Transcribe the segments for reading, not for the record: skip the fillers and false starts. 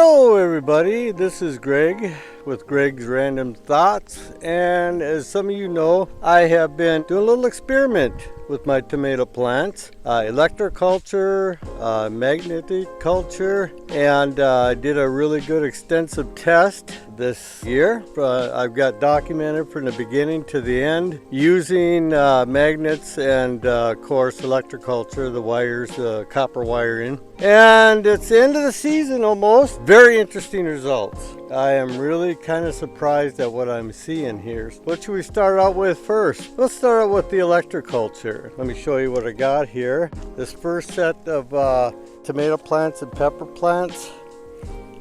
Hello everybody, this is Greg with Greg's Random Thoughts, and as some of you know, I have been doing a little experiment with my tomato plants. Electro Culture, Magna Culture, and I did a really good extensive test this year. I've got documented from the beginning to the end using magnets and of course Electro Culture, the wires, copper wiring. And it's the end of the season almost. Very interesting results. I am really kind of surprised at what I'm seeing here. What should we start out with first? Let's start out with the Electro Culture. Let me show you what I got here. This first set of tomato plants and pepper plants.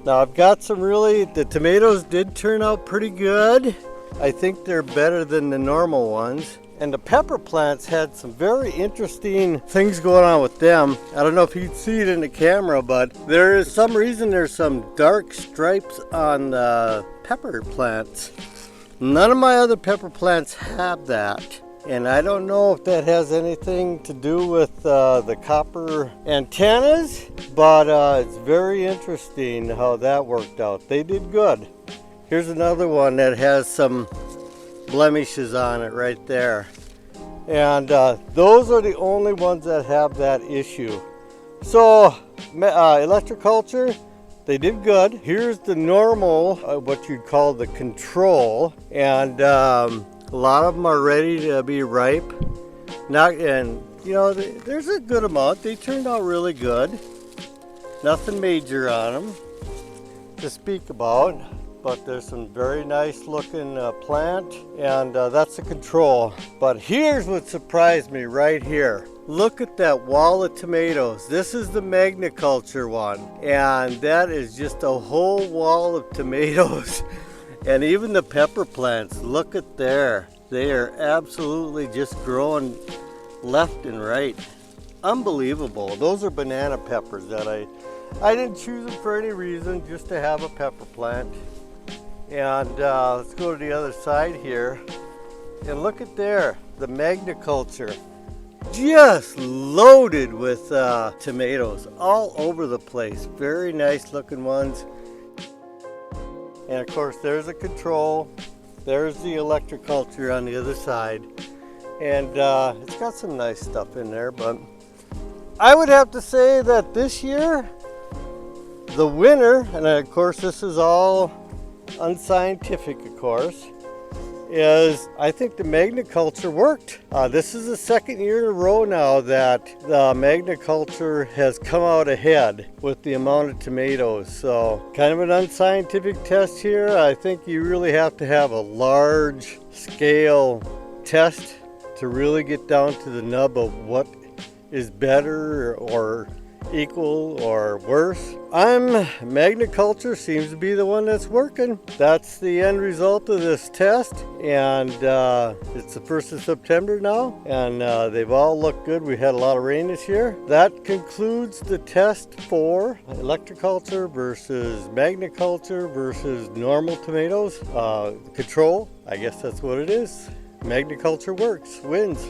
Now I've got some the tomatoes did turn out pretty good. I think they're better than the normal ones. And the pepper plants had some very interesting things going on with them. I don't know if you can see it in the camera, but there's some dark stripes on the pepper plants. None of my other pepper plants have that. And I don't know if that has anything to do with the copper antennas, but it's very interesting how that worked out. They did good. Here's another one that has some blemishes on it right there, and those are the only ones that have that issue. So Electro Culture, they did good. Here's the normal, what you'd call the control, and a lot of them are ready to be ripe. There's a good amount. They turned out really good. Nothing major on them to speak about. But there's some very nice looking plant, and that's the control. But here's what surprised me right here. Look at that wall of tomatoes. This is the Magna Culture one, and that is just a whole wall of tomatoes. And even the pepper plants, look at there. They are absolutely just growing left and right. Unbelievable. Those are banana peppers that I didn't choose them for any reason, just to have a pepper plant. And let's go to the other side here, and look at there, the Magna Culture, just loaded with tomatoes all over the place. Very nice looking ones. And of course there's a control, there's the Electro Culture on the other side, and it's got some nice stuff in there. But I would have to say that this year the winner, and of course this is all unscientific of course, is I think the Magna Culture worked. This is the second year in a row now that the Magna Culture has come out ahead with the amount of tomatoes. So kind of an unscientific test here. I think you really have to have a large scale test to really get down to the nub of what is better or equal or worse. Magna Culture seems to be the one that's working. That's the end result of this test, and it's the 1st of September now, and they've all looked good. We had a lot of rain this year. That concludes the test for Electro Culture versus Magna Culture versus normal tomatoes. Control, I guess that's what it is. Magna Culture works, wins.